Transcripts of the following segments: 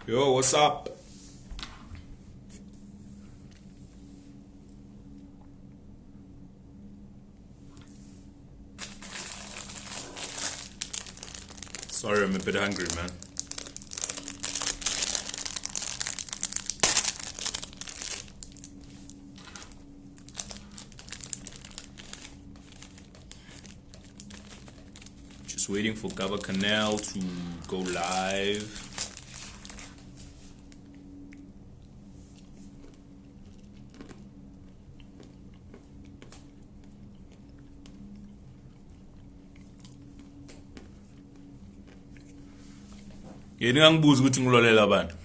Yo, what's up? Sorry, I'm a bit hungry, man. Just waiting for GABA CANNAL to go live. Yini ngangibuza ukuthi ngilolela abantu.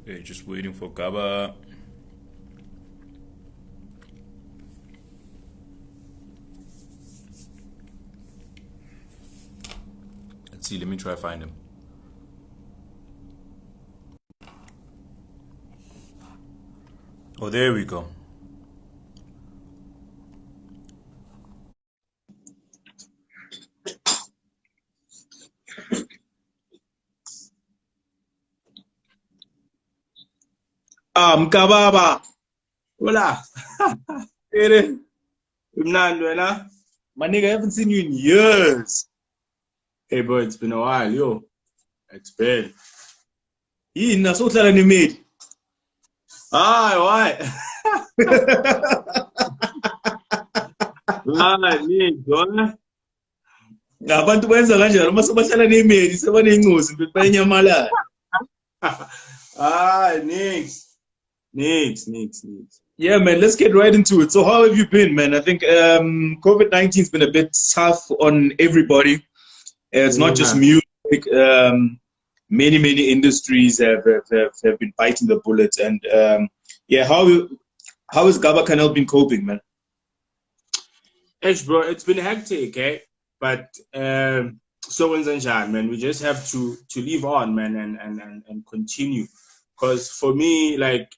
Okay, just waiting for GABA. Let's see, let me try to find him. Oh, there we go. Mkababa. Hola. Ere. Mnandi wena. My nigga, I haven't seen you in years. Hey, bro, it's been a while, yo. It's been. Yini nasohlala nemedi? Hayi, why? Hayi, nini, abantu benza kanjani uma sebahlala nemedi sebanengozi bayanyamalala. Nix. Yeah, man, let's get right into it. So how have you been, man? I think COVID-19 has been a bit tough on everybody. It's not just music. Many industries have been biting the bullet. And yeah, how has GABA CANNAL been coping, man? Bro, it's been hectic, eh? But so man, we just have to live on, man, and continue. Because for me, like,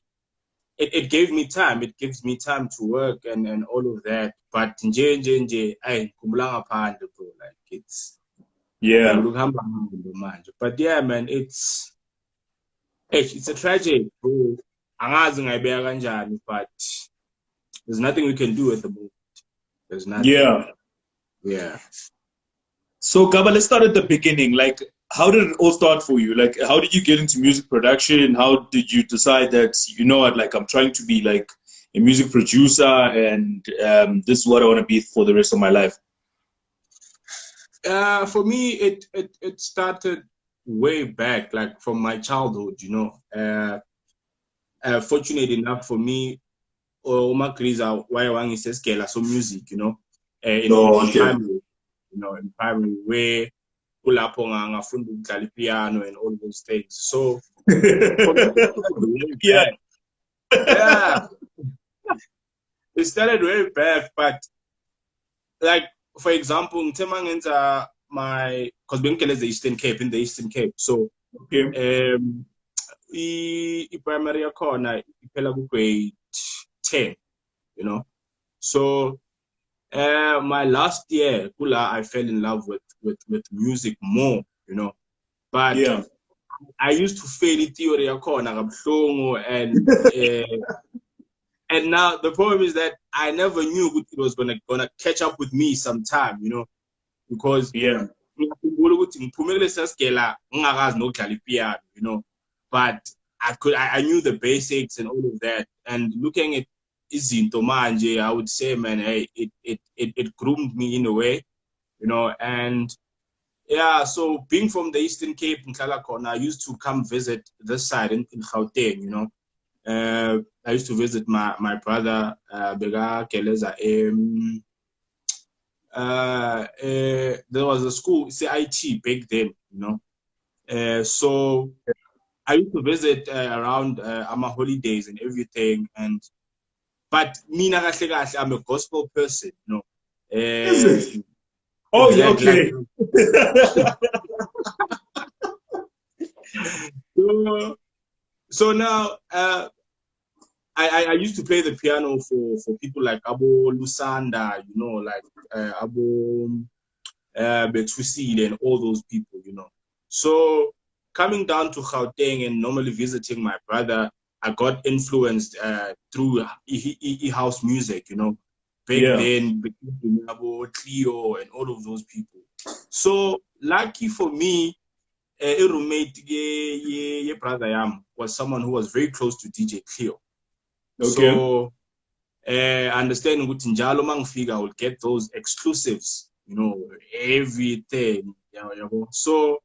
it gave me time. It gives me time to work and all of that. But I bro, like it's yeah. But yeah, man, it's a tragedy, bro. But there's nothing we can do at the moment. There's nothing. Yeah. So GABA, let's start at the beginning. Like, how did it all start for you? Like, how did you get into music production? How did you decide that, you know what, like, I'm trying to be like a music producer and this is what I want to be for the rest of my life? For me, it started way back, like from my childhood, you know. Fortunate enough for me, Oma Kriza, why I says so music, you know, primary, you know, in primary way. Pull up on Amapiano and all those things. So yeah, it started very bad. But like, for example, my because Benkel is the Eastern Cape, in the Eastern Cape. So primary corner grade 10, you know. So my last year, I fell in love with music more, you know. But yeah, I used to fail in theory and now the problem is that I never knew it was gonna catch up with me sometime, you know, because yeah, you know, but I knew the basics and all of that, and looking at izinto manje, I would say, man, hey, it groomed me in a way, you know. And yeah, so being from the Eastern Cape in Kalakona, I used to come visit this side in Gauteng, you know. I used to visit my brother Bega Keleza. There was a school, CIT back then, you know. So I used to visit around my holidays and everything, But mina kahle kahle, I'm a gospel person, you know. Is it? Oh, yeah, okay. So now, I used to play the piano for people like Abo Lusanda, you know, like Abo Betusid and all those people, you know. So coming down to Gauteng and normally visiting my brother, I got influenced through house music, you know. Back then, Abo Clio and all of those people. So lucky for me, a roommate, brother Yam was someone who was very close to DJ Clio. Okay. So understanding with Njalo Mangfiga, I would get those exclusives, you know, everything. So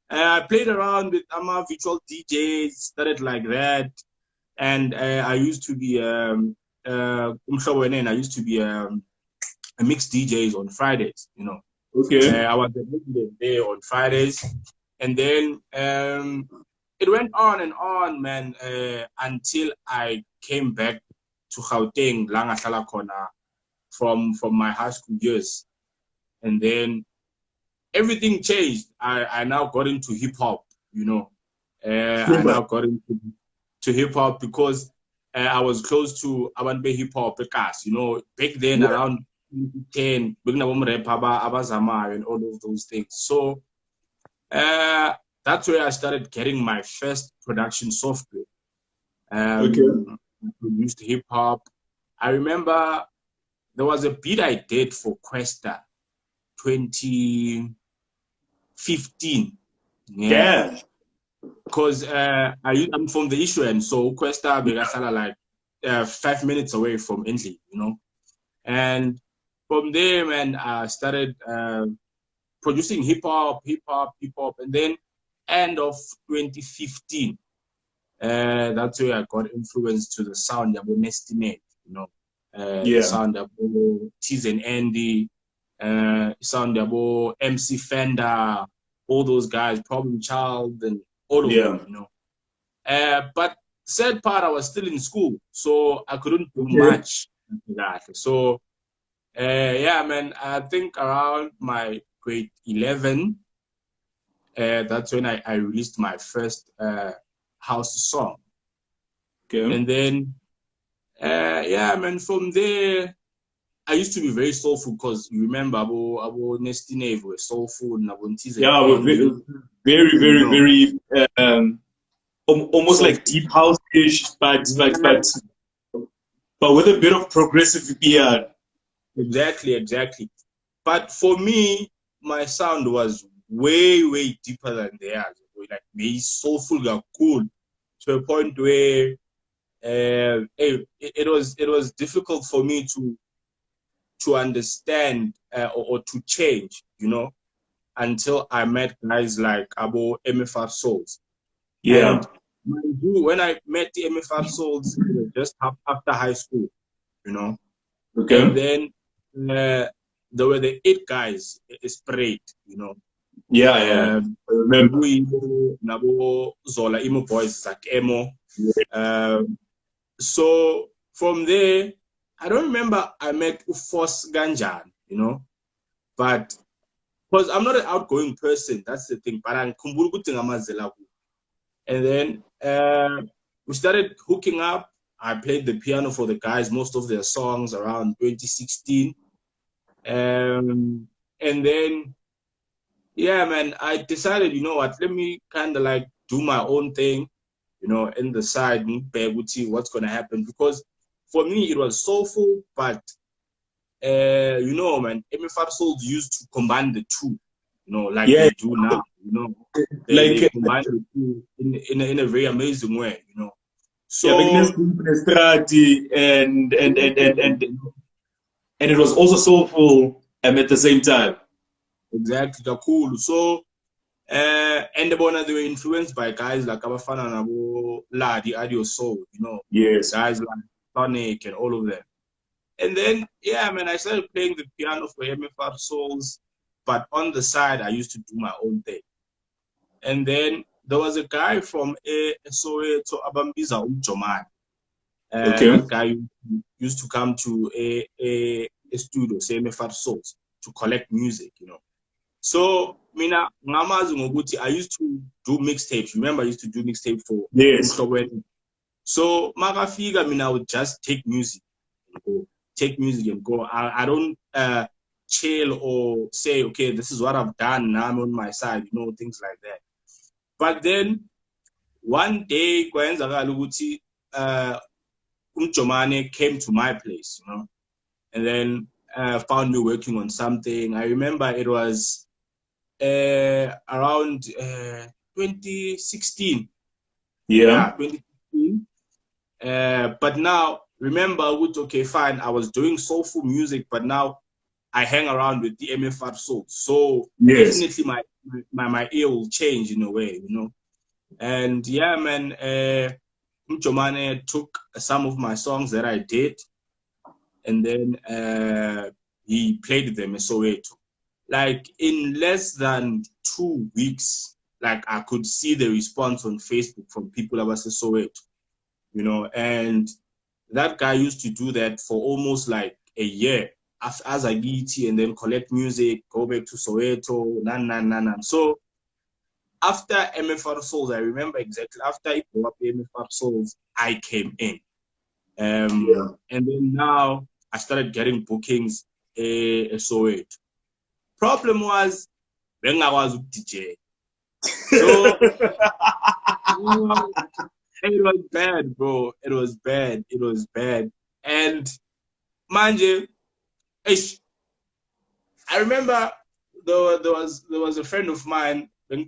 I played around with Ama virtual DJs, started like that, and I used to be I used to be a mixed DJs on Fridays, you know. Okay. I was the resident there on Fridays, and then it went on, man, until I came back to Gauteng, Langahlala Khona, from my high school years, and then everything changed. I now got into hip hop, you know. I now got into hip hop because I was close to Abanbe hip hop, you know, back then around 10, and all of those things. So that's where I started getting my first production software. I produced hip hop. I remember there was a beat I did for Questa 2015. Yeah. Because I'm from the issue, and so Questa Begasala like 5 minutes away from Indley, you know. And from there, man, I started producing hip hop, and then end of 2015. That's where I got influenced to the sound of Nestinate, you know, the sound of T's and Andy, sound of MC Fender, all those guys, Problem Child, and all of them, you know. But sad part, I was still in school, so I couldn't do much. So, man, I think around my grade 11, that's when I released my first house song. Okay. And then, man, from there, I used to be very soulful because you remember Abo Nestine were soulful and we're very almost soulful. Like deep house-ish, but with a bit of progressive PR. Exactly. But for me, my sound was way deeper than theirs. Like very soulful, cool, to a point where it was difficult for me to understand or to change, you know, until I met guys like Abo MFR Souls. Yeah. And when I met the MFR Souls, it was just after high school, you know. Okay. And then there were the 8 guys sprayed, you know. I remember. Nabo Zola Emo Boys, like Emo. So from there, I don't remember I met Ufos Ganjan, you know, but because I'm not an outgoing person, that's the thing. But I'm and then we started hooking up. I played the piano for the guys, most of their songs around 2016. And then, man, I decided, you know what, let me kind of like do my own thing, you know, in the side, what's going to happen. Because for me, it was soulful, but, you know, man, MFR Souls used to combine the two, you know, like they do now, you know. They combine the two in a very amazing way, you know. So and it was also soulful at the same time. Exactly, cool. So and they were influenced by guys like Abafana Nabo Ladi Adio Soul, you know. Yes. Guys like Sonic and all of them. And then man, I started playing the piano for MFR Souls, but on the side I used to do my own thing. And then there was a guy from Soweto Abambiza Umjoman. Okay. That guy used to come to a studio, say AMAPIANO Souls, to collect music, you know. So mina ngamazi ngokuthi I used to do mixtapes. Remember, I used to do mixtape for Yes. So makafika mina, I would just take music and go. Take music and go. I don't chill or say, okay, this is what I've done, now I'm on my side, you know, things like that. But then one day kwenzakala ukuthi Umjomane came to my place, you know, and then found me working on something. I remember it was around 2016. Yeah. 2016. But now, remember, okay, fine, I was doing soulful music, but now I hang around with the AMAPIANO Souls. So Yes. definitely my ear will change in a way, you know. And yeah, man, Mchomane took some of my songs that I did, and then he played them in Soweto. Like in less than 2 weeks, like I could see the response on Facebook from people about Soweto, you know. And that guy used to do that for almost like a year as a GT, and then collect music, go back to Soweto, So after AMAPIANO Souls, I remember exactly, after I blew up AMAPIANO Souls, I came in. And then now I started getting bookings Soweto. Problem was, when I was DJ. So it was bad, bro. It was bad. It was bad. And manje, I remember there was a friend of mine, you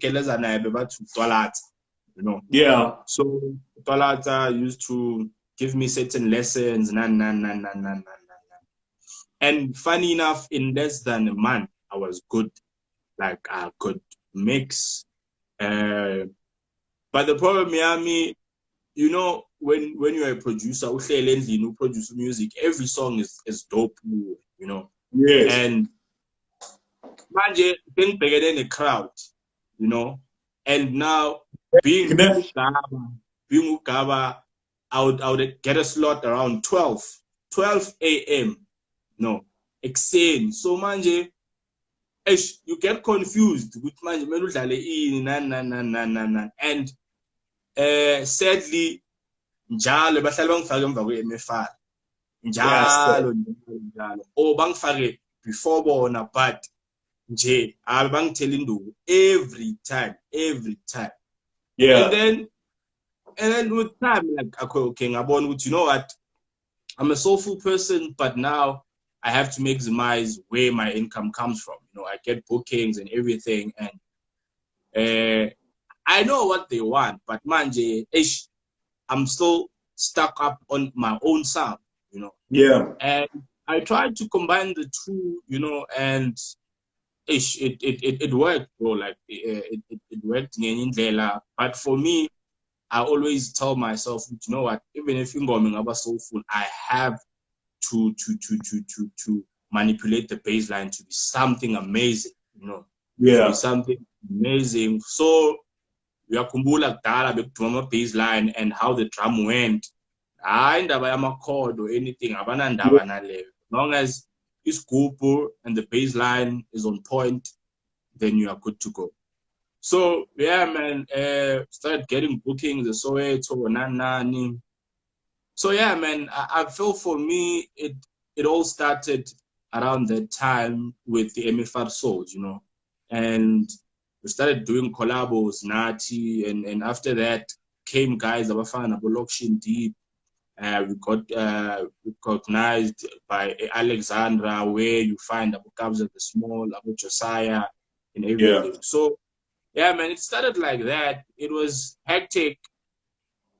know. Yeah. So Tolata used to give me certain lessons, And funny enough, in less than a month, I was good. Like I could mix. But the problem, Miami, you know, when you're a producer, who produce music, every song is dope, you know. Yes. And manje being bigger than the crowd, you know. And now being Ugaba, I would get a slot around 12 a.m. No, exane. So manje, you get confused with manje and sadly, njalo bahlala bangifake emva kwe-AMAPIANO. Njalo. Or bangifake before bona, but nje abangithela induku every time. Yeah. And then with time, like okay, ngabona ukuthi, you know what, I'm a soulful person, but now I have to maximize where my income comes from. You know, I get bookings and everything, and I know what they want, but manje, I'm still stuck up on my own sound, you know. Yeah. And I tried to combine the two, you know, and it worked, bro. Like it worked in Indlela. But for me, I always tell myself, you know what, even if you're going about soulful, I have to manipulate the bass line to be something amazing, you know. Yeah. To be something amazing. So uyakumbula kudala bekuduma bass line and how the drum went. Hayi indaba yama-chord or anything, abanandaba naleyo. Long as isigubhu and the bass line is on point, then you are good to go. So yeah, man, started getting bookings, the Soweto, nani. So yeah, man, I feel for me it all started around that time with the AMAPIANO Souls, you know, and we started doing collabos, Nati, and after that came guys that were fine, Abolokshin Deep. We got recognized by Alexandra, where you find Abu Kabza the Small, Abu Josiah, and everything. Yeah. So yeah, man, it started like that. It was hectic,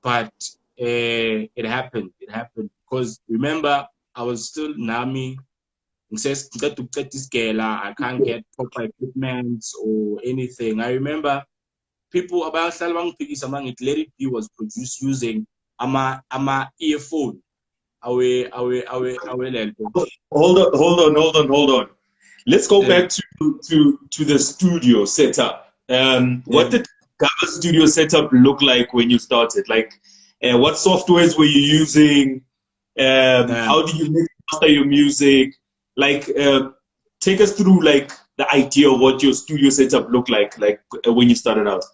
but it happened. It happened because remember, I was still Nami. I can't get proper equipment or anything. I remember people about Salvang Let It Be was produced using ama earphone. Hold on. Let's go back to the studio setup. What did GABA studio setup look like when you started? Like, What softwares were you using? How do you mix master your music? Like, take us through like the idea of what your studio setup looked like when you started out.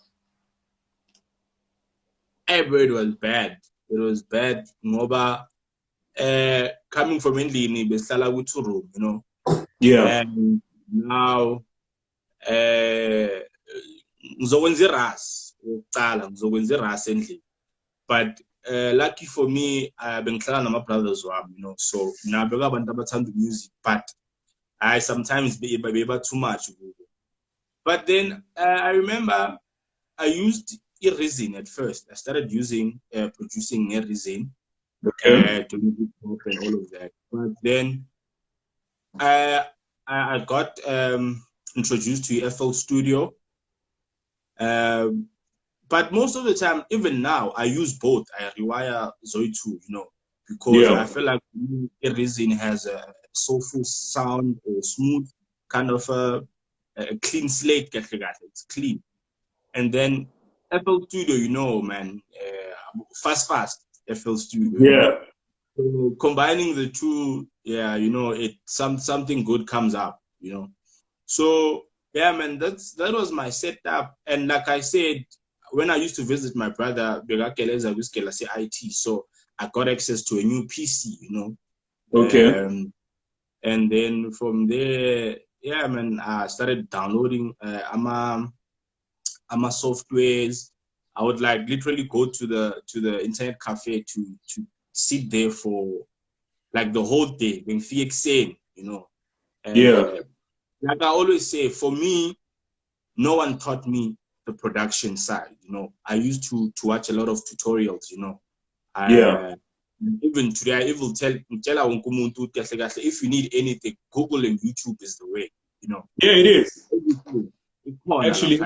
Hey, bro, it was bad. It was bad. Ngoba, coming from endlini besihlala ku-2 room, you know. Yeah. And now, ngizokwenza iras ukuqala, ngizokwenza iras endlini. But lucky for me, bengihlala nama-brothers wami, you know. So nabo abantu abathanda music, but I sometimes be too much. But then I remember I used resin at first. I started using producing resin Okay. to make it pop and all of that. But then I got introduced to FL Studio. But most of the time, even now, I use both. I rewire Zoe 2, you know, because I feel like resin has a soulful sound, or smooth, kind of a clean slate. It's clean. And then FL Studio, you know, man, fast, FL Studio. Yeah. You know? So combining the two, yeah, you know, something good comes up, you know. So yeah, man, that was my setup. And like I said, when I used to visit my brother, IT, so I got access to a new PC, you know. Okay. And then from there, yeah, man, I started downloading AMA softwares. I would like literally go to the internet cafe to sit there for like the whole day, being you know. Yeah. Like I always say, for me, no one taught me the production side, you know. I used to watch a lot of tutorials, you know. Even today, I will tell if you need anything, Google and YouTube is the way, you know. Yeah, it is. Actually,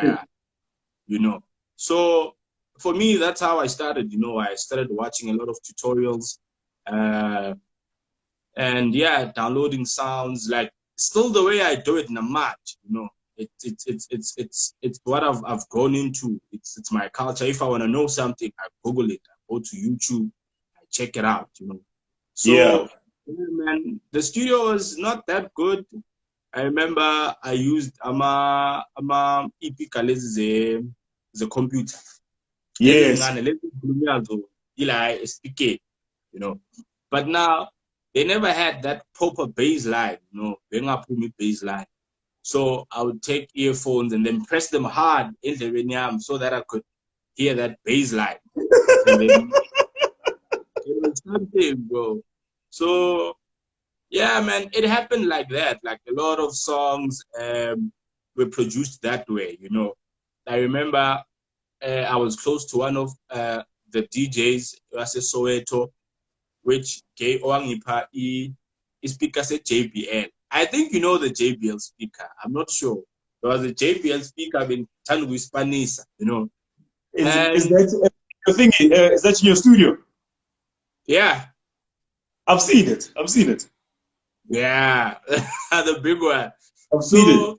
you know. So for me, that's how I started, you know. I started watching a lot of tutorials, and yeah, downloading sounds, like still the way I do it in a match, you know. It's what I've grown into. It's my culture. If I want to know something, I Google it. I go to YouTube, I check it out, you know. So yeah, man, the studio was not that good. I remember I used ama the computer. Yes. You know. But now they never had that proper bass line, you know, bass line. So I would take earphones and then press them hard in the rhythm so that I could hear that bass line. And then it was something, bro. So yeah, man, it happened like that. Like a lot of songs were produced that way, you know. I remember I was close to one of the DJs, Soweto, which gave Owangipa speaker said JBL. I think you know the JBL speaker. I'm not sure. There was a JBL speaker in Tangu Spanish, you know. Is that your thing? Is that in your studio? Yeah. I've seen it. Yeah, the big one. I've seen it.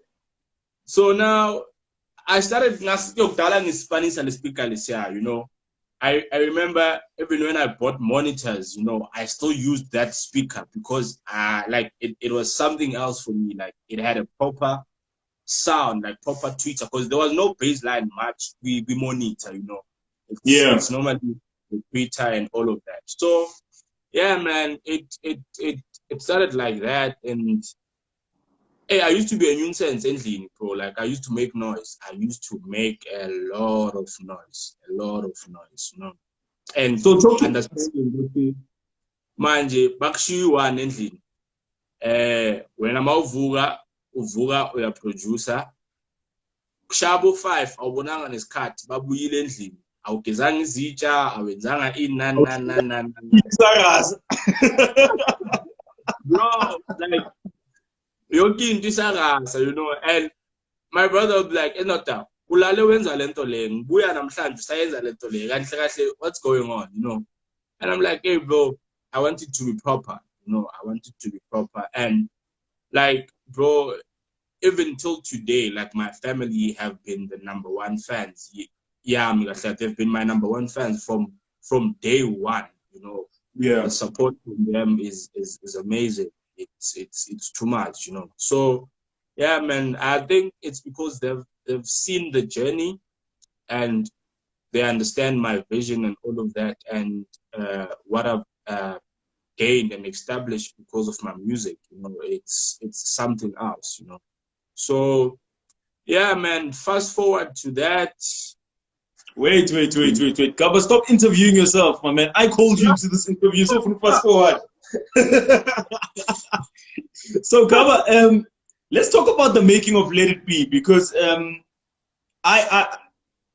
So now I started in Spanish and speaker, you know. I remember even when I bought monitors, you know, I still used that speaker because like it was something else for me. Like it had a proper sound, like proper tweeter, because there was no bass line much. We monitor, you know. It's normally the tweeter and all of that. So yeah, man, it started like that. And hey, I used to be a nuisance endlini, bro. Like I used to make noise. I used to make a lot of noise, you know. And so understanding ukuthi manje bakushiyiwani endlini. Wena mawuvuka uyaproducer. Kushabo 5 awubonanga nesikhathi babuyile endlini. Awugezanga izitsha, awenzanga bro, like yonke into isakasa, you know. And my brother would be like, enota ulale wenza lento le, ngibuya namhlanje usayenza lento le, kahle kahle, what's going on, you know. And I'm like, hey bro, I want it to be proper, you know. I want it to be proper. And like, bro, even till today, like my family have been the #1 fans. Yeah, they've been my #1 fans from from day one, you know. Yeah. The support from them is amazing. It's too much, you know. So yeah, man, I think it's because they've seen the journey and they understand my vision and all of that, and what I've gained and established because of my music, you know. It's something else, you know. So yeah, man, fast forward to that. Wait. GABA, stop interviewing yourself, my man. I called you to this interview, so fast forward. So GABA, let's talk about the making of Let It Be, because I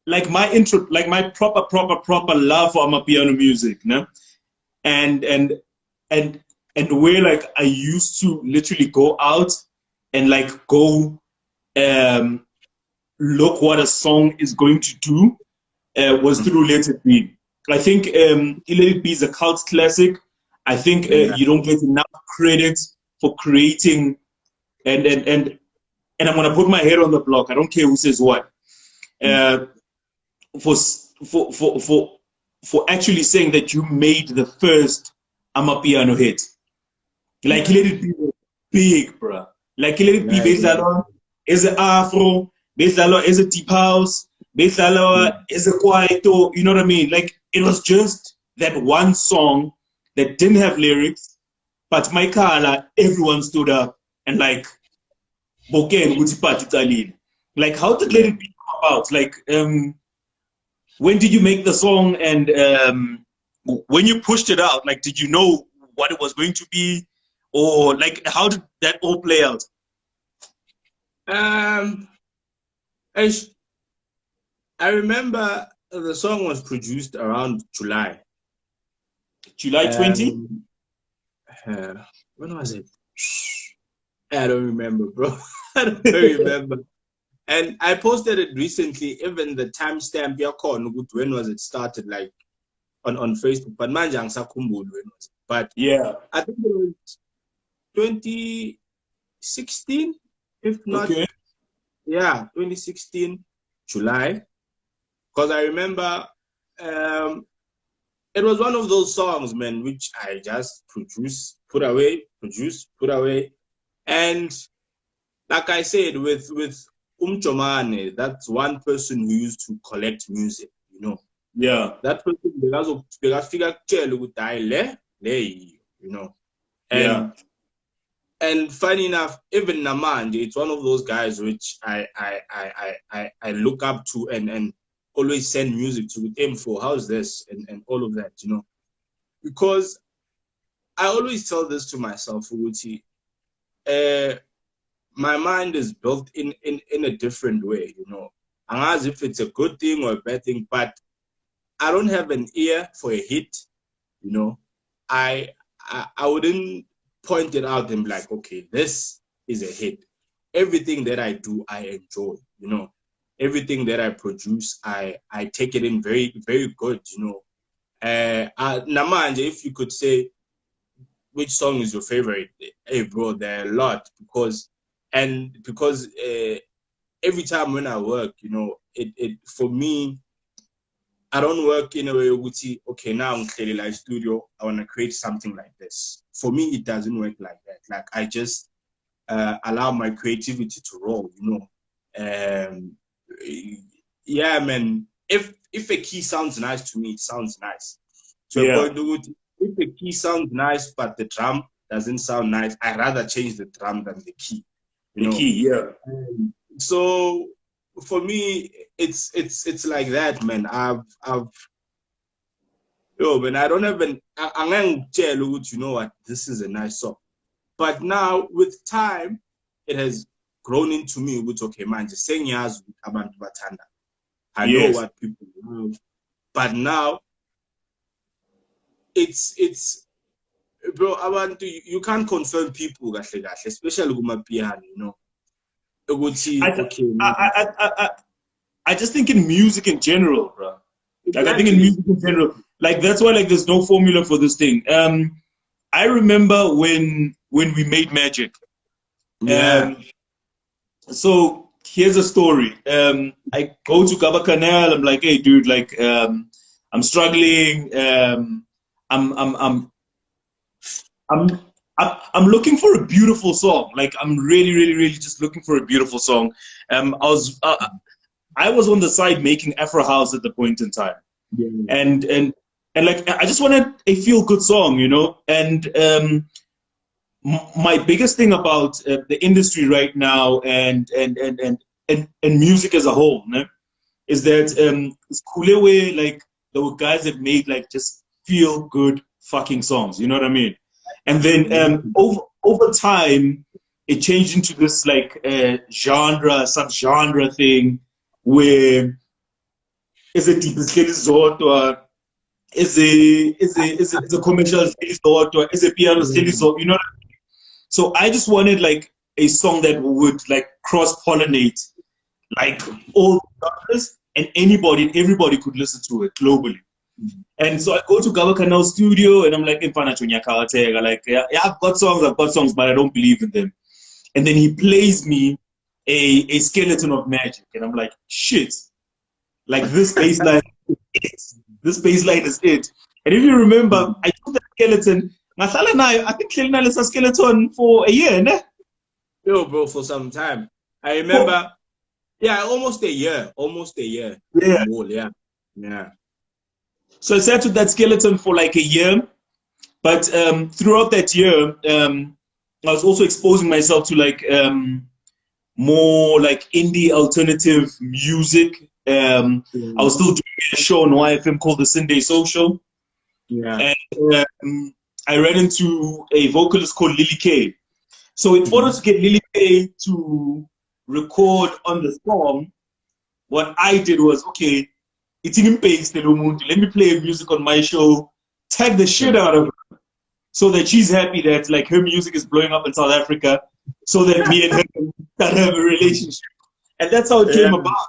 like my intro, like my proper love for Amapiano music, no? And where like I used to literally go out and like go look what a song is going to do was through Let It Be. I think Let It Be is a cult classic. I think you don't get enough credit for creating, and I'm gonna put my head on the block. I don't care who says what. For actually saying that you made the first Amapiano hit. Like Let It Be big, bro. Like Let It Be is a Afro, is a deep house, is a kwaito, you know what I mean? Like it was just that one song that didn't have lyrics, but my color, everyone stood up and like like how did Let It Be come about? Like when did you make the song, and when you pushed it out, like did you know what it was going to be, or like how did that all play out? I remember the song was produced around July. July 20? When was it? I don't remember, bro. I don't remember. And I posted it recently, even the timestamp, when was it started, like on Facebook. But when was it? But yeah, I think it was 2016, if not. Okay. Yeah, 2016, July. Because I remember it was one of those songs, man, which I just produce, put away. And like I said, with Umchomane, that's one person who used to collect music, you know. Yeah. That person, you know. And funny enough, even Namand, it's one of those guys which I look up to and always send music to him for how's this and all of that, you know. Because I always tell this to myself, Uguti, my mind is built in a different way, you know. And as if it's a good thing or a bad thing, but I don't have an ear for a hit, you know. I wouldn't point it out and be like, okay, this is a hit. Everything that I do, I enjoy, you know. Everything that I produce, I take it in very, very good, you know. Namanje, if you could say which song is your favorite, hey bro, there are a lot, because every time when I work, you know, it for me, I don't work in a way which, okay, now I'm clearly live studio, I want to create something like this. For me, it doesn't work like that. Like I just allow my creativity to roll, you know. Yeah, man. If a key sounds nice to me, it sounds nice. So if the key sounds nice, but the drum doesn't sound nice, I'd rather change the drum than the key. You know? Key, yeah. So for me, it's like that, man. Man, I don't have I'm tell you know what, this is a nice song. But now with time, it has grown into me with, okay, man, just saying yes about Batanda. I know what people love, but now it's bro, you can't confirm people, especially with Amapiano, you know. I just think in music in general, bro. Like I think in music in general, like that's why like there's no formula for this thing. I remember when we made Magic. Yeah. So here's a story. I go to CANNAL. I'm like, hey, dude, like I'm struggling. I'm looking for a beautiful song. Like I'm really just looking for a beautiful song. I was on the side making Afro House at the point in time, and like I just wanted a feel good song, you know. And my biggest thing about the industry right now and music as a whole, né, is that it's cool way, like there were guys that made like just feel good fucking songs, you know what I mean? And then over time, it changed into this like genre, subgenre thing where is it deep zodwa, is a commercial zodwa, is a piano zodwa, you know what I mean? So I just wanted like a song that would like cross pollinate like all genres, and anybody and everybody could listen to it globally. And so I go to GABA CANNAL studio and I'm like, like, yeah, I've got songs, but I don't believe in them. And then he plays me a skeleton of magic. And I'm like, shit, like this bass line is it. This bass line is it. And if you remember, I took that skeleton, I think Kelina is a skeleton for a year, ne? Yo, bro, for some time. I remember, almost a year. Yeah. More, yeah. So I sat with that skeleton for like a year, but throughout that year, I was also exposing myself to like more like indie alternative music. I was still doing a show on YFM called the Sunday Social. Yeah. And I ran into a vocalist called Lily K. So in order to get Lily K to record on the song, what I did was, okay, it's in pace, let me play music on my show, tag the shit out of her, so that she's happy that like her music is blowing up in South Africa, so that me and her can have a relationship. And that's how it came about.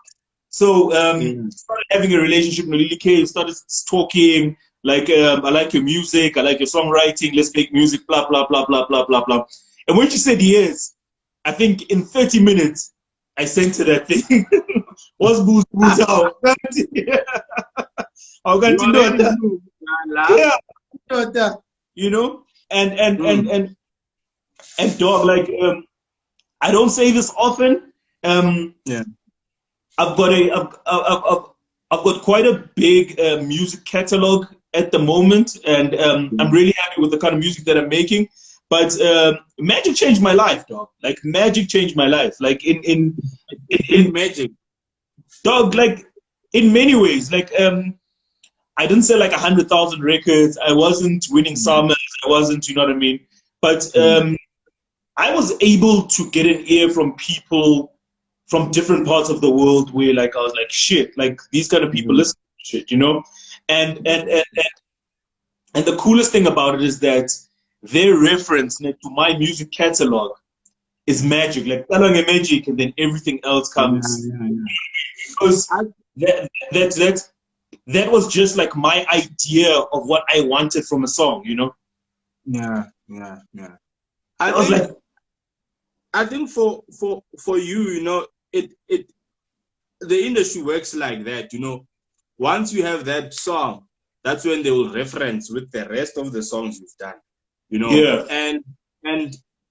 So started having a relationship with Lily K, started talking, like, I like your music, I like your songwriting, let's make music, blah, blah, blah, blah, blah, blah, blah. And when she said yes, I think in 30 minutes, I sent her that thing. What's boost out? I'm going to do that. Yeah, you know, and dog, like, I don't say this often. I've got quite a big music catalog at the moment, and I'm really happy with the kind of music that I'm making. But magic changed my life, dog. Like magic changed my life. Like in magic, dog. Like in many ways. Like I didn't sell like 100,000 records. I wasn't winning summers. I wasn't, you know what I mean. But I was able to get an ear from people from different parts of the world where, like, I was like, shit. Like these kind of people listen to shit, you know. And the coolest thing about it is that their reference to my music catalog is magic, like magic, and then everything else comes. Because that was just like my idea of what I wanted from a song, you know. Yeah. I think for you, you know, the industry works like that, you know. Once you have that song, that's when they will reference with the rest of the songs you've done. You know, and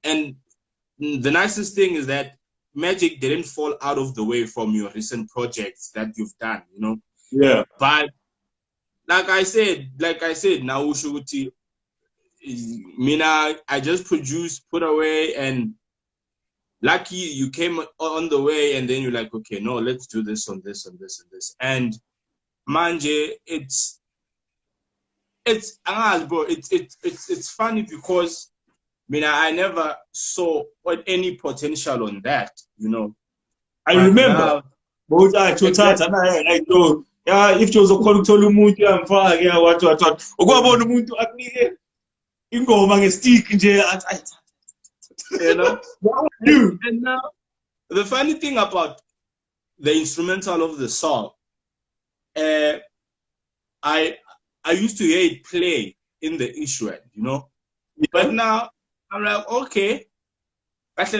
the nicest thing is that magic didn't fall out of the way from your recent projects that you've done, you know. Yeah. But like I said, now Ushuti, Mina, I just produced, put away, and lucky you came on the way, and then you're like, okay, no, let's do this on this and this and this. And manje, it's funny because I never saw any potential on that, you know. I remember. If you was a call to umuntu amfaka yeah what ukwabona umuntu akunike ingoma ngestick nje you know. And now the funny thing about the instrumental of the song, I used to hear it play in the issue, you know. But now I'm like, okay, because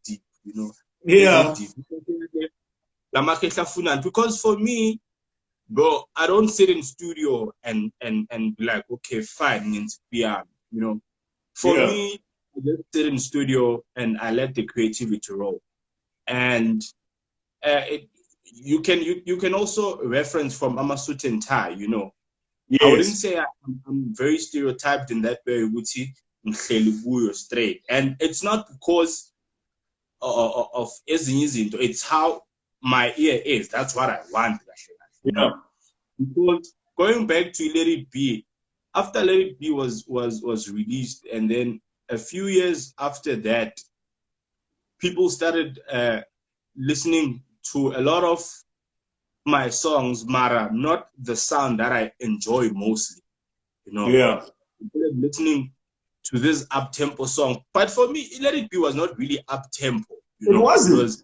deep, you know. Yeah. Because for me, bro, I don't sit in studio and be like, okay, fine, it's piano, you know. For me, I just sit in studio and I let the creativity roll. And you can also reference from Amasut and Tai, you know. Yes. I wouldn't say I'm very stereotyped in that way, straight. And it's not because of ezinyi, it's how my ear is. That's what I want. You know? Because going back to Let It Be, after Let It Be was released, and then a few years after that, people started listening to a lot of my songs, Mara, not the sound that I enjoy mostly, you know. Yeah. Listening to this up-tempo song. But for me, Let It Be was not really up-tempo. It wasn't.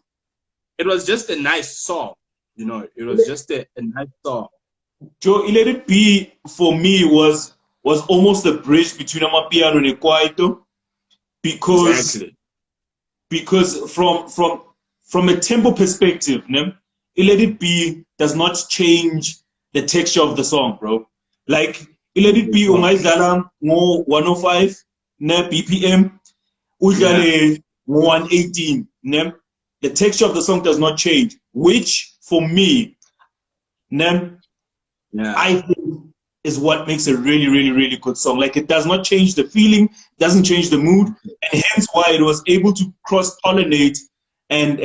It was just a nice song, you know. It was just a nice song. Joe, Let It Be for me was almost a bridge between Amapiano and Kwaito, because from a tempo perspective, Let It Be does not change the texture of the song, bro. Like Let It Be ungaidlala ngo 105 ne BPM, udlale ngo 118, ne? The texture of the song does not change, which for me, I think is what makes a really, really, really good song. Like, it does not change the feeling, doesn't change the mood, and hence why it was able to cross-pollinate and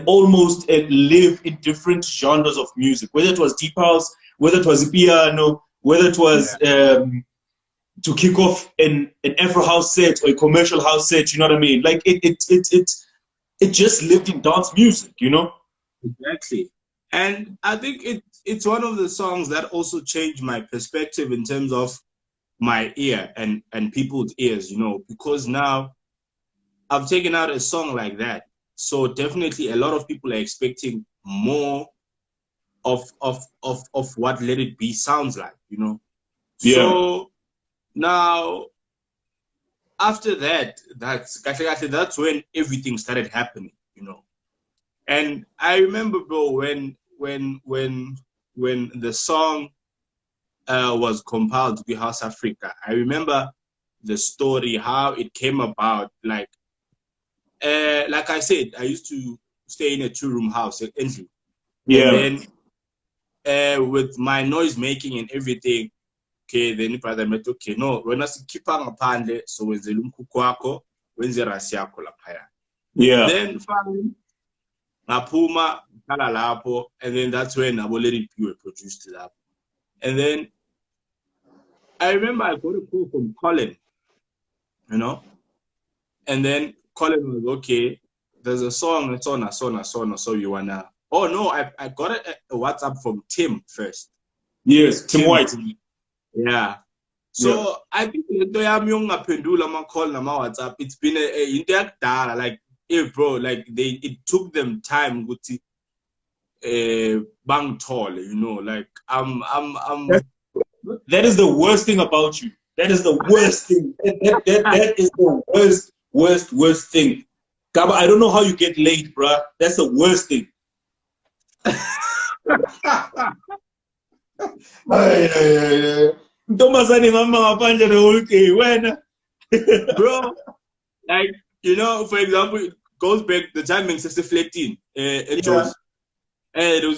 almost live in different genres of music, whether it was deep house, whether it was piano, whether it was to kick off an Afro house set or a commercial house set. You know what I mean? Like, it just lived in dance music, you know? Exactly. And I think it's one of the songs that also changed my perspective in terms of my ear and people's ears, you know, because now I've taken out a song like that. So definitely a lot of people are expecting more of what Let It Be sounds like, you know? Yeah. So now, after that, that's when everything started happening, you know. And I remember, bro, when the song was compiled to be House Africa, I remember the story, how it came about. Like I said, I used to stay in a 2-room house at Ensley. And then with my noise making and everything, okay, then brother met, okay, no, when I keep on ngaphandle, so wenze lumkhukhu wakho, wenze rasi yakho laphaya. Yeah. Then fine, ngaphuma ngala lapho, and then that's when Abo Let It Be were produced to that. And then I remember I got a call from Colin, you know, and then Colin was, okay, there's a song, it's on, so you wanna, oh no, I got a WhatsApp from Tim first. Yes, Tim White. Yeah. So I think WhatsApp, it's been a data, like, hey bro, like it took them time bang tall, you know, like I'm that is the worst thing about you. That is the worst thing. That is the worst thing. GABA, I don't know how you get laid, bruh. That's the worst thing. Bro, like, you know, for example, it goes back the timing 15 it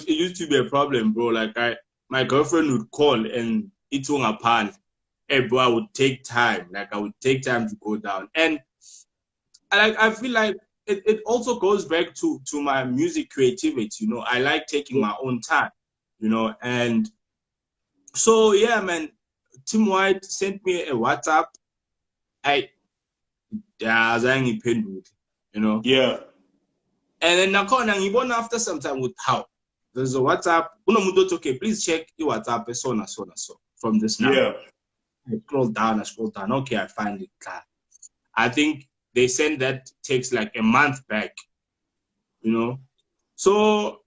used to be a problem, bro. Like my girlfriend would call and it's on a pan. Hey bro, I would take time. Like I would take time to go down. And I feel like it also goes back to my music creativity, you know. I like taking my own time, you know. And so yeah, man, Tim White sent me a WhatsApp. You know. Yeah. And then after some time with how there's a WhatsApp. Okay, please check your WhatsApp so from this number. Yeah. I scroll down. Okay, I find it. I think they sent that text like a month back. You know, so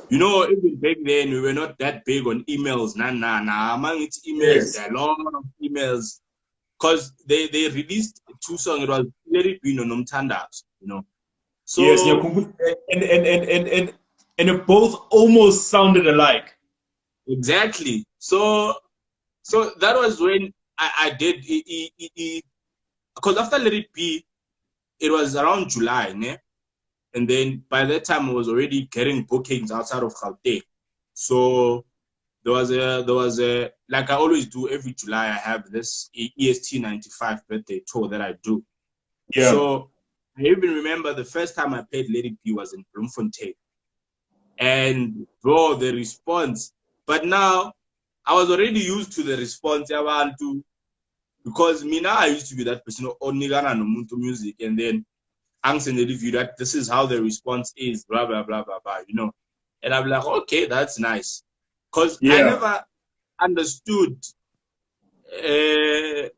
you know, even back then we were not that big on emails. Nah. Among its emails, there are a lot of emails. Because they released 2 songs. It was Let It Be no Nomtandas, you know. So yes, and and it both almost sounded alike. Exactly. So that was when I did because after Let It Be, it was around July, ne? And then by that time I was already getting bookings outside of Gauteng. So there was a like I always do every July, I have this EST 95 birthday tour that I do. Yeah. So I even remember the first time I played Let It Be was in Bloemfontein. And bro, the response. But now I was already used to the response because me now I used to be that person only no music, and then I'm sending the review that this is how the response is, blah blah blah blah blah, you know. And I'm like, okay, that's nice. Because I never understood I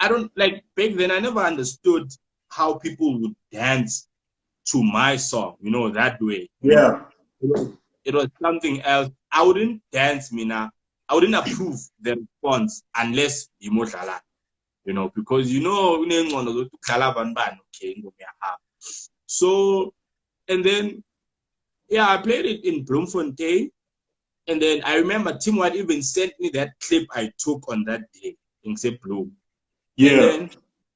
don't like back then I never understood how people would dance to my song, you know, that way. Yeah. It was something else. I wouldn't dance, Mina. I wouldn't approve the response unless you know, because you know, okay. So, and then, yeah, I played it in Bloemfontein. And then I remember Tim White even sent me that clip I took on that day in Bloom. Yeah.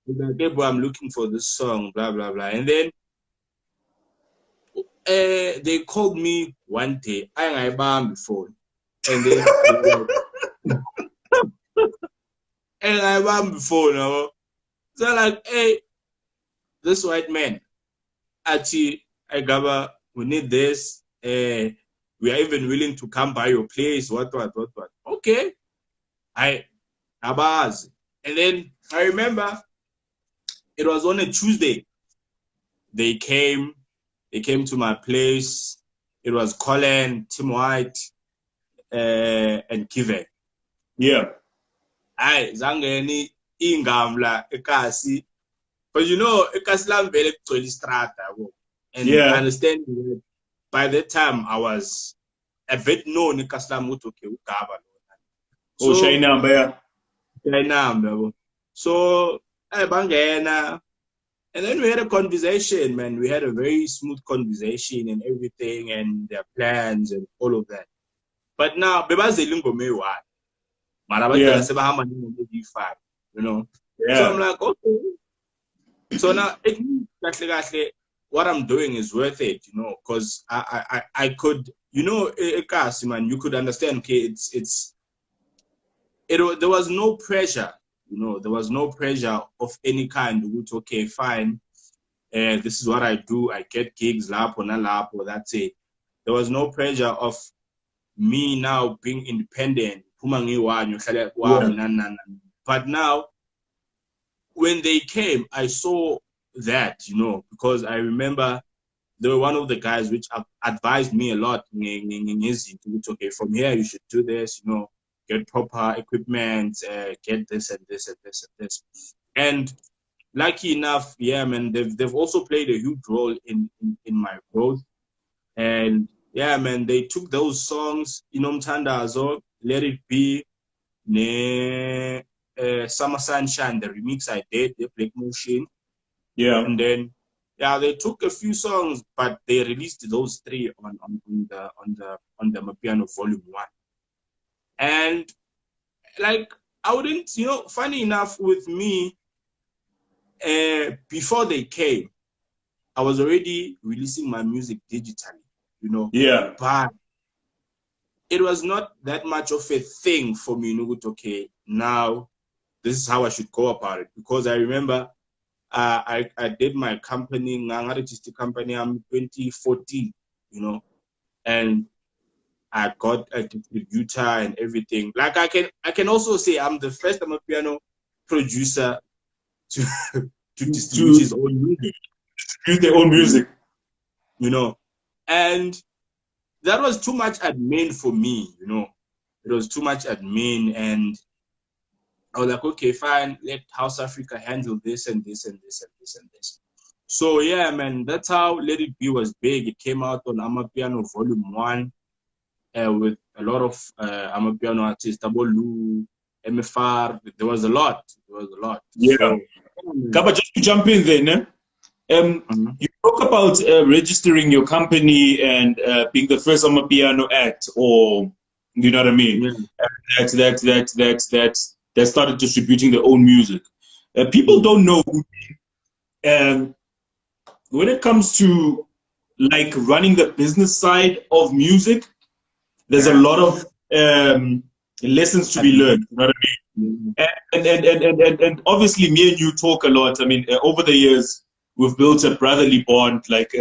And then, I'm looking for this song, blah, blah, blah. And then, they called me one day. I bam before, and then and I bam before now. So like, hey, this white man, actually, I GABA, we need this. We are even willing to come by your place. What? Okay, I abaz. And then I remember it was on a Tuesday. They came to my place. It was Colin, Tim White, and Kive. Yeah. I zangeni ingamla ekasi. But you know, ekasi lam vele kugcwele istrata. And I understand that by that time I was a bit known ekasi lam ukuthi okay uGABA. So Shainamba. So bangena. And then we had a conversation, man. We had a very smooth conversation and everything, and their plans and all of that. But now, bebazelingo mewa. Yeah. You know. Yeah. So I'm like, okay. So now it means what I'm doing is worth it, you know, because I could, you know, man, you could understand. Okay, there was no pressure. You know, there was no pressure of any kind. Okay, fine. This is what I do. I get gigs, lap or that's it. There was no pressure of me now being independent. But now, when they came, I saw that, you know, because I remember they were one of the guys which advised me a lot. Okay, from here you should do this, you know, get proper equipment, get this and this and this and this. And lucky enough, yeah, man, they've also played a huge role in my growth. And yeah, man, they took those songs, Inomthanda Azo, Let It Be, Summer Sunshine, the remix I did, the Black Motion. Yeah. And then yeah, they took a few songs, but they released those three on the Amapiano Volume 1. And like I wouldn't, you know, funny enough with me, before they came, I was already releasing my music digitally, you know. Yeah. But it was not that much of a thing for me, you know, okay, now this is how I should go about it. Because I remember I did my company, Nganga Register Company, in 2014, you know, and I got a distributor and everything. Like I can also say I'm the first Amapiano producer to distribute his own music. Distribute their own music. You know. And that was too much admin for me, you know. It was too much admin, and I was like, okay, fine, let House Africa handle this and this and this and this and this. So yeah, man, that's how Let It Be was big. It came out on Amapiano Volume 1 with a lot of Amapiano artists, Tabolu, MFR. There was a lot. Yeah. So, GABA, just to jump in there, ne? You talk about registering your company and being the first Amapiano act, or you know what I mean? That started distributing their own music. People don't know when it comes to like running the business side of music. There's a lot of lessons to be learned. You know what I mean? And obviously, me and you talk a lot. I mean, over the years, we've built a brotherly bond. Like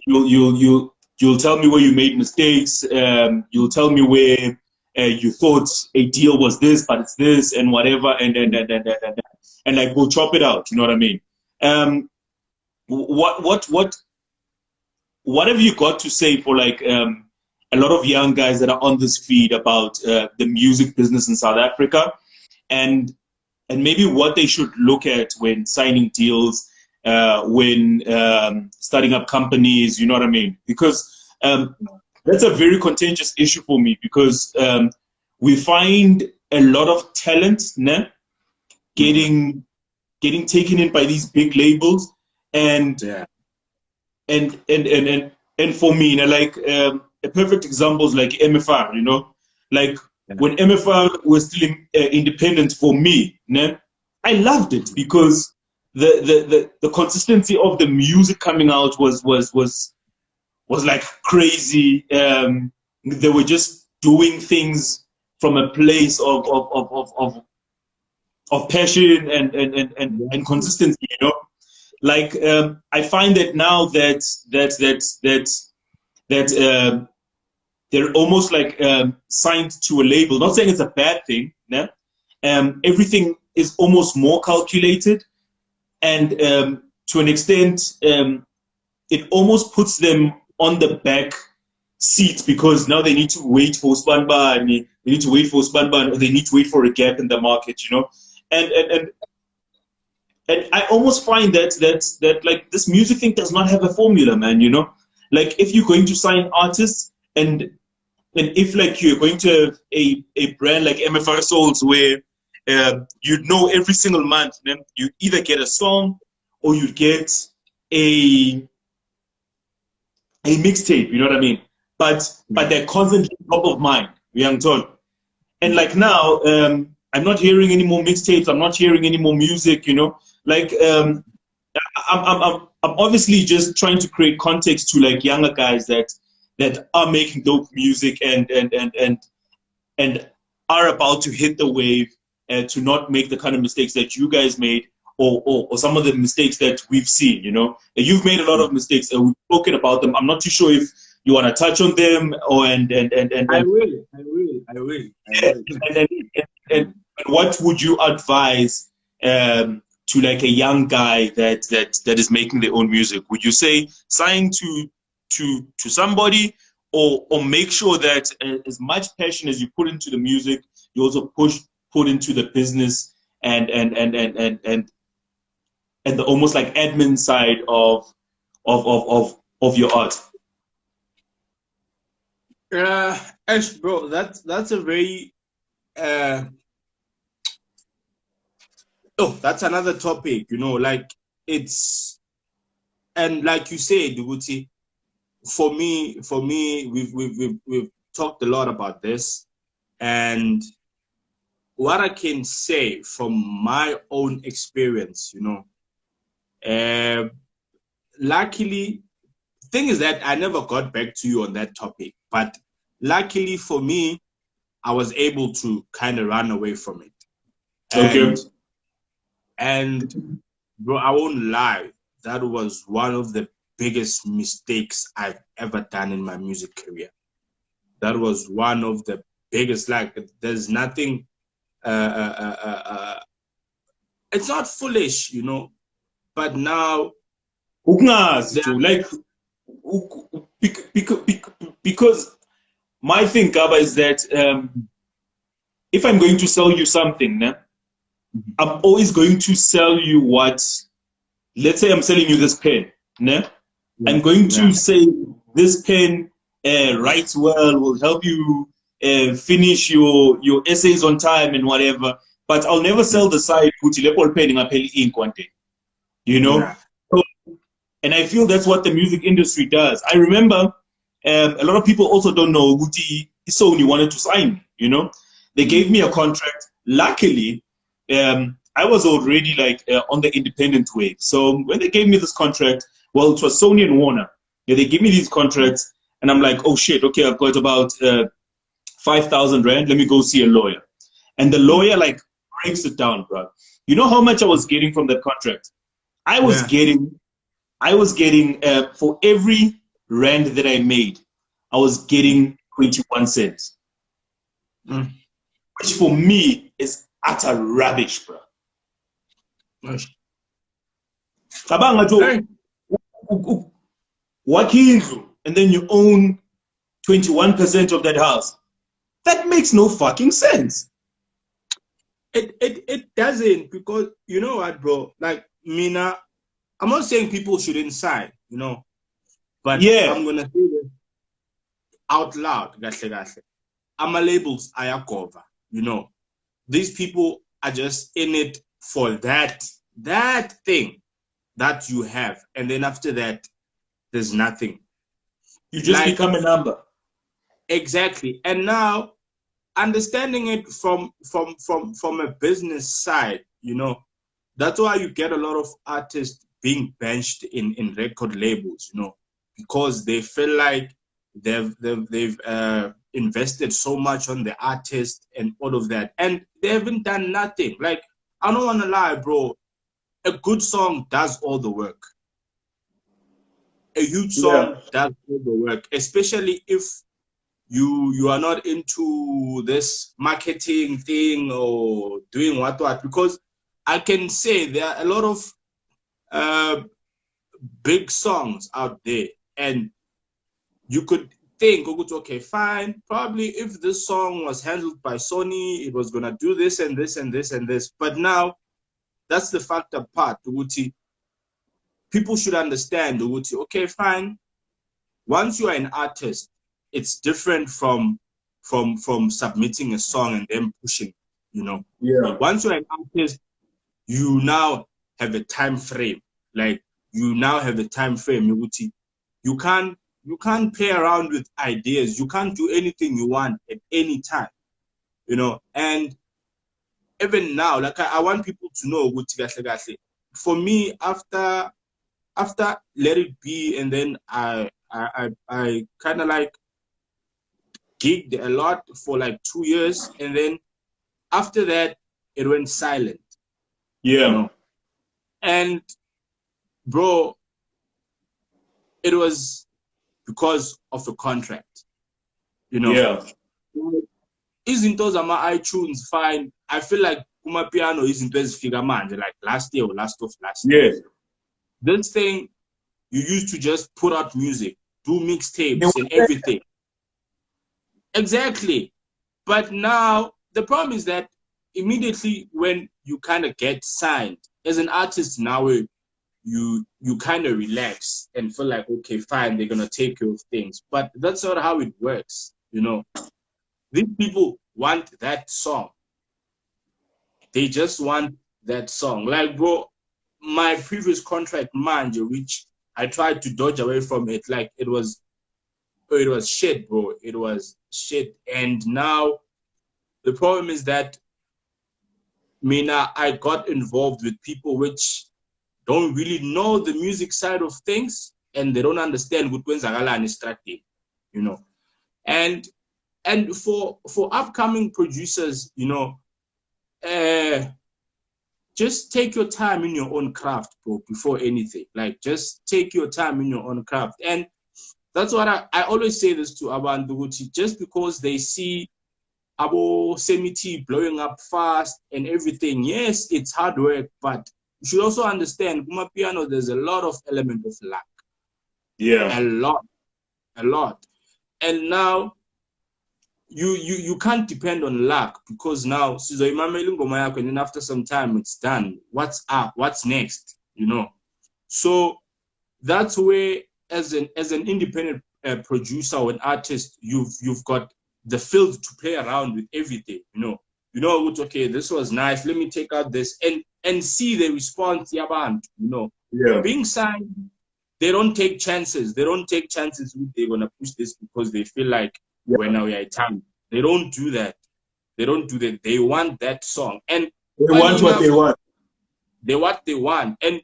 you'll tell me where you made mistakes. You'll tell me where you thought a deal was this, but it's this, and whatever, and like we'll chop it out. You know what I mean? What have you got to say for like a lot of young guys that are on this feed about the music business in South Africa, and maybe what they should look at when signing deals, when starting up companies, you know what I mean? Because that's a very contentious issue for me, because we find a lot of talent getting taken in by these big labels, and for me, you know, like a perfect example is like MFR, you know, like when MFR was still independent, for me, I loved it because the consistency of the music coming out was like crazy. They were just doing things from a place of passion and consistency, you know. Like I find that now that they're almost like signed to a label. Not saying it's a bad thing. Everything is almost more calculated, and to an extent, it almost puts them on the back seat, because now they need to wait for Spanban, they need to wait for Spanban, or they need to wait for a gap in the market, you know. And I almost find that like this music thing does not have a formula, man, you know. Like if you're going to sign artists, and if like you're going to have a brand like MFR Souls, where you'd know every single month, man, you either get a song or you get a mixtape, you know what I mean? But they're constantly top of mind, young told. And like now, I'm not hearing any more mixtapes. I'm not hearing any more music, you know. Like I'm obviously just trying to create context to like younger guys that are making dope music and are about to hit the wave, and to not make the kind of mistakes that you guys made, or some of the mistakes that we've seen, you know. And you've made a lot of mistakes, and we've spoken about them. I'm not too sure if you want to touch on them, or and I will. And what would you advise to like a young guy that is making their own music? Would you say sign to somebody, or make sure that as much passion as you put into the music, you also put into the business and the almost like admin side of your art? Ash, bro, that's a very that's another topic, you know. Like it's, and like you said, Uguti, for me, we've talked a lot about this, and what I can say from my own experience, you know, luckily, the thing is that I never got back to you on that topic, but luckily for me, I was able to kind of run away from it. And bro, I won't lie, that was one of the biggest mistakes I've ever done in my music career. That was one of the biggest. Like, there's nothing. It's not foolish, you know. But now, like, because my thing, GABA, is that if I'm going to sell you something, I'm always going to sell you what. Let's say I'm selling you this pen, I'm going to say this pen writes well, will help you finish your essays on time and whatever. But I'll never sell the side, you know. And I feel that's what the music industry does. I remember a lot of people also don't know Guti Sony wanted to sign me, you know. They gave me a contract. Luckily, I was already like on the independent wave. So when they gave me this contract, well, it was Sony and Warner. Yeah, they give me these contracts, and I'm like, oh shit, okay, I've got about 5,000 rand. Let me go see a lawyer. And the lawyer like breaks it down, bro. You know how much I was getting from that contract? I was getting for every rand that I made, I was getting 21 cents. Which for me is utter rubbish, bro. And then you own 21% of that house. That makes no fucking sense. It doesn't, because you know what, bro? Like, Mina, I'm not saying people shouldn't sign, you know, but yeah, I'm gonna say this out loud. Ama labels ayakova, you know. These people are just in it for that thing that you have, and then after that, there's nothing. You just like, become a number. Exactly. And now, understanding it from a business side, you know, that's why you get a lot of artists being benched in record labels, you know, because they feel like they've invested so much on the artist and all of that, and they haven't done nothing. Like, I don't want to lie, bro. A good song does all the work. A huge song does all the work, especially if you are not into this marketing thing or doing what, because I can say there are a lot of big songs out there, and you could think, okay, fine, probably if this song was handled by Sony, it was gonna do this and this and this and this. But now, that's the factor part, Uguti. People should understand, Uguti, okay, fine. Once you are an artist, it's different from submitting a song and then pushing, you know. Yeah. Once you're an artist, you now have a time frame. Like, you now have a time frame, Uguti. You can't play around with ideas. You can't do anything you want at any time, you know. And even now, like, I want people to know, for me, after Let It Be, and then I kind of like gigged a lot for like 2 years, and then after that it went silent. Yeah. You know? And bro, it was because of the contract, you know. Yeah. Izinto zama iTunes, fine. I feel like Amapiano izinto ezifika manje, like last year or last year. Yes. This thing, you used to just put out music, do mixtapes and everything. Exactly. But now the problem is that immediately when you kind of get signed as an artist, now you kind of relax and feel like, okay, fine, they're gonna take care of things. But that's not how it works, you know. These people want that song. They just want that song. Like, bro, my previous contract, manager, which I tried to dodge away from it, like it was shit, bro. It was shit. And now the problem is that I got involved with people which don't really know the music side of things, and they don't understand good strategy, you know. And for upcoming producers, you know, just take your time in your own craft, bro, before anything. Like, just take your time in your own craft. And that's what I always say this to Abanduguti. Just because they see Abo Semiti blowing up fast and everything, yes, it's hard work, but you should also understand, Amapiano, there's a lot of element of luck. Yeah. A lot. And now, you can't depend on luck, because now and then after some time it's done. What's up? What's next? You know. So that's where, as an independent producer or an artist, you've got the field to play around with everything. You know, okay, this was nice. Let me take out this and see the response. You know, yeah. Being signed they don't take chances. They don't take chances with they're gonna push this because they feel like when now we are at time. They don't do that. They don't do that. They want that song. And they want what they want. They what they want. And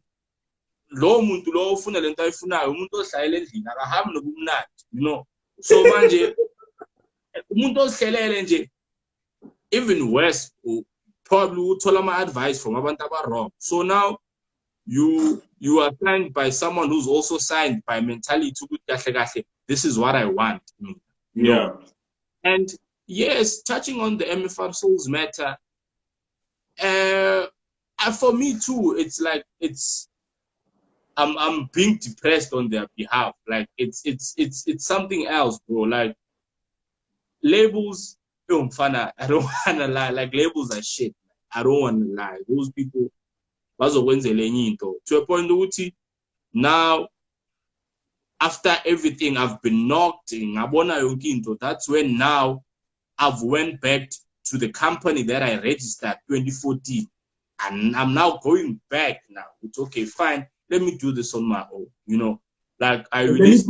lo muntu lo ufuna lento ayifunayo umuntu ohlale endlini akahambi nobumnandi, you know. So manje umuntu ohlelele nje even worse probably uthola ama advice from abantu wrong. So now you are signed by someone who's also signed by mentality to this is what I want. You know? And yes, touching on the MFR Souls Matter, for me too, it's like I'm being depressed on their behalf. Like it's something else, bro. Like labels, I don't wanna lie. Like labels are shit. I don't wanna lie. Those people to a point ukuthi now after everything I've been knocked in, that's when now I've went back to the company that I registered 2014, and I'm now going back now. It's okay, fine. Let me do this on my own. You know, like I released.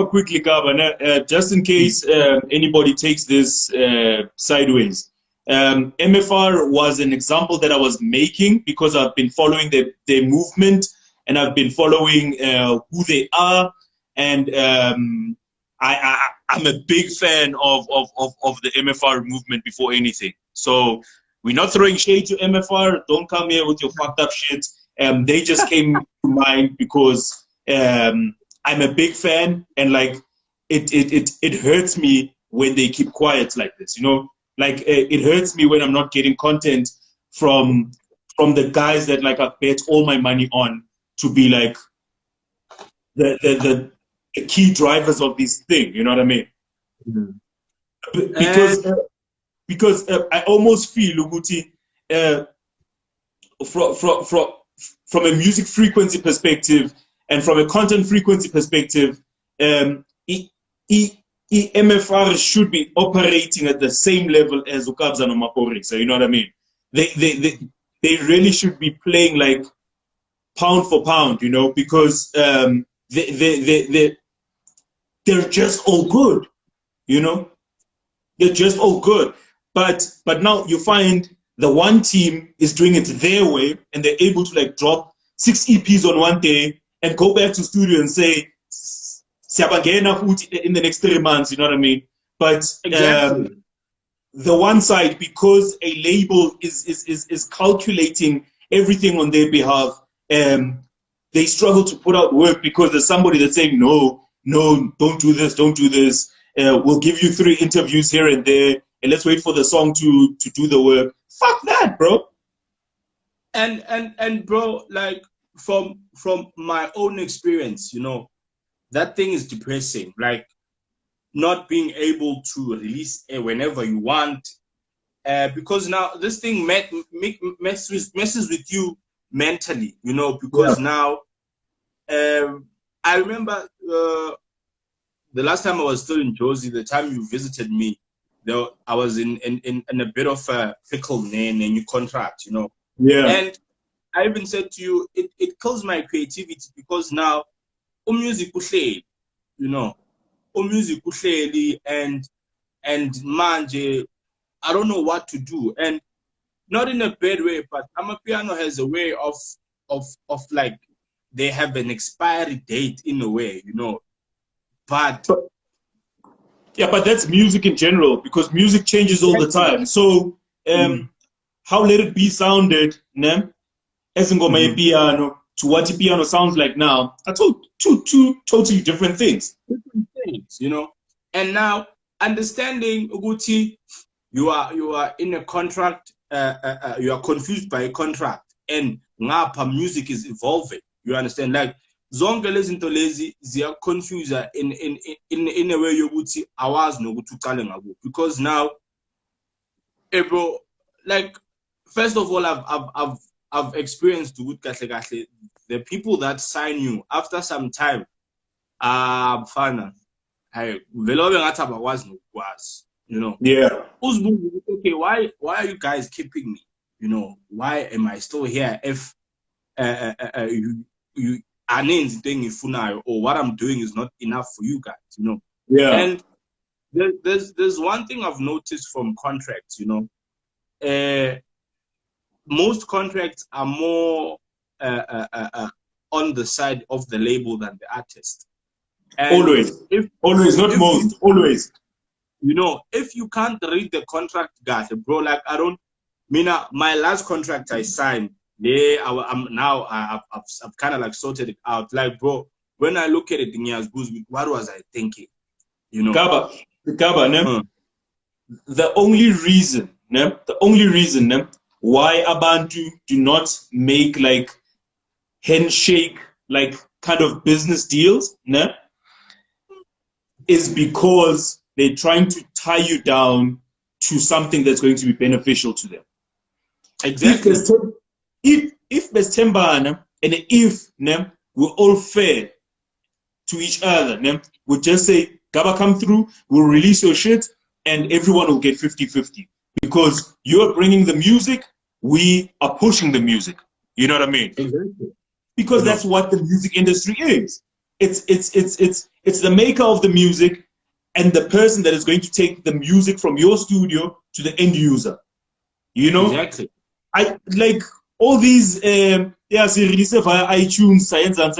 Quickly, Gaba, just in case anybody takes this sideways. MFR was an example that I was making because I've been following their movement and I've been following who they are, and I'm a big fan of the MFR movement before anything. So we're not throwing shade to MFR. Don't come here with your fucked up shit. They just came to mind because I'm a big fan, and like it hurts me when they keep quiet like this, you know. Like it hurts me when I'm not getting content from the guys that like I bet all my money on to be like the key drivers of this thing. You know what I mean? Mm-hmm. Because I almost feel Uguti, from a music frequency perspective and from a content frequency perspective, MFR should be operating at the same level as Ukabza and Maporisa, you know what I mean? They really should be playing like pound for pound, you know, because they're just all good, you know? They're just all good. But now you find the one team is doing it their way and they're able to like drop 6 EPs on one day and go back to studio and say, in the next 3 months, you know what I mean? But exactly. The one side, because a label is calculating everything on their behalf, they struggle to put out work because there's somebody that's saying, no, don't do this, don't do this. We'll give you 3 interviews here and there, and let's wait for the song to do the work. Fuck that, bro. And bro, like from my own experience, you know, that thing is depressing. Like not being able to release whenever you want, because now this thing messes with you mentally, you know. Because now, I remember the last time I was still in Josie, the time you visited me, I was in a bit of a fickle new contract, you know. Yeah. And I even said to you, it kills my creativity because now, music uhleli, you know, music uhleli, and manje, I don't know what to do, and not in a bad way, but Amapiano has a way of like they have an expiry date in a way, you know, but yeah, but that's music in general because music changes all the time. So how Let It Be sounded, ne? As in piano to what the piano sounds like now, are two totally different things. Different things, you know. And now understanding Uguti, you are in a contract, you are confused by a contract, and ngapha music is evolving. You understand? Like zonke lezinto lezi ziya confuse in a way yokuthi awazi nokuthi uqale ngabo, because now bro, like first of all I've experienced the people that sign you after some time fana you know. Yeah. Okay, why are you guys keeping me? You know, why am I still here if or what I'm doing is not enough for you guys, you know. Yeah. And there's one thing I've noticed from contracts, you know. Most contracts are more on the side of the label than the artist. And Always, not most, always. You know, if you can't read the contract, guys, bro, like my last contract I signed, I've kind of like sorted it out. Like, bro, when I look at it, what was I thinking? You know, GABA, the only reason why Abantu do not make like handshake like kind of business deals, is because they're trying to tie you down to something that's going to be beneficial to them. Exactly. If Bestembana and if we're all fair to each other, we'll just say, GABA, come through, we'll release your shit, and everyone will get 50-50. Because you're bringing the music, we are pushing the music. You know what I mean? Exactly. Because that's what the music industry is. It's the maker of the music and the person that is going to take the music from your studio to the end user. You know? Exactly. I like all these release via iTunes, science, that's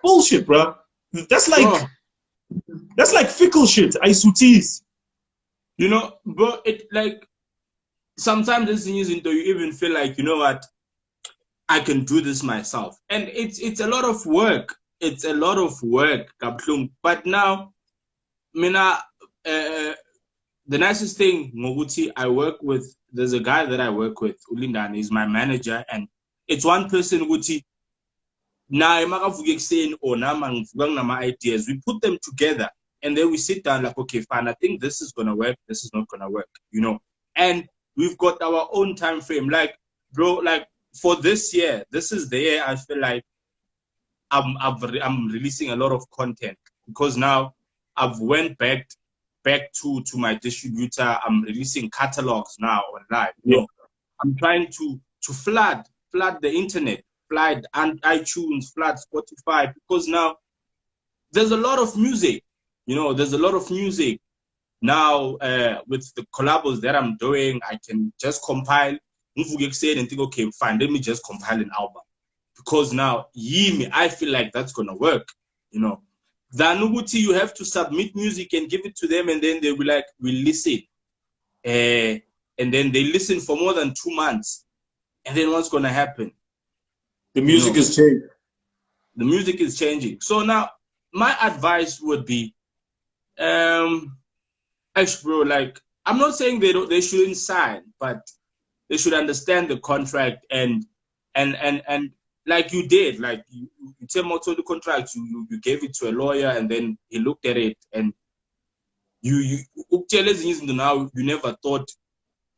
bullshit, bro. That's like fickle shit. I suities. You know, but it like sometimes this thing isn't, you even feel like, you know what, I can do this myself. And it's a lot of work. It's a lot of work, but now, the nicest thing, Moguti, I work with, there's a guy that I work with, Ulindan, he's my manager, and it's one person, Guti, ideas, we put them together, and then we sit down like, okay, fine, I think this is gonna work, this is not gonna work, you know. And we've got our own time frame. Like, bro, like for this year, this is the year I feel like I'm releasing a lot of content, because now I've went back to my distributor. I'm releasing catalogs now online. You know, I'm trying to flood the internet, flood and iTunes, flood Spotify, because now there's a lot of music. You know, there's a lot of music now. With the collabos that I'm doing, I can just compile and think, okay, fine, let me just compile an album. Because now, I feel like that's gonna work, you know. Zanuguti, you have to submit music and give it to them, and then they will like release it. And then they listen for more than 2 months. And then what's gonna happen? The music is changing. The music is changing. So now, my advice would be, actually, bro, like, I'm not saying they shouldn't sign, but they should understand the contract and like you did, like you tell Moto the contract, you gave it to a lawyer, and then he looked at it, and you now you never thought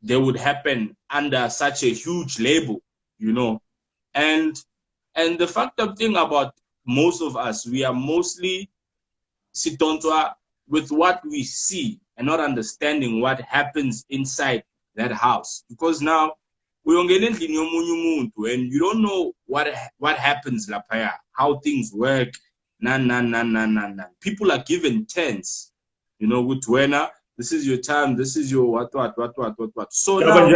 they would happen under such a huge label, you know. And the fact of thing about most of us, we are mostly sitontwa with what we see and not understanding what happens inside that house, because now and you don't know what happens lapaya, how things work. People are given tens, you know, with Wena, this is your time, this is your what. So now,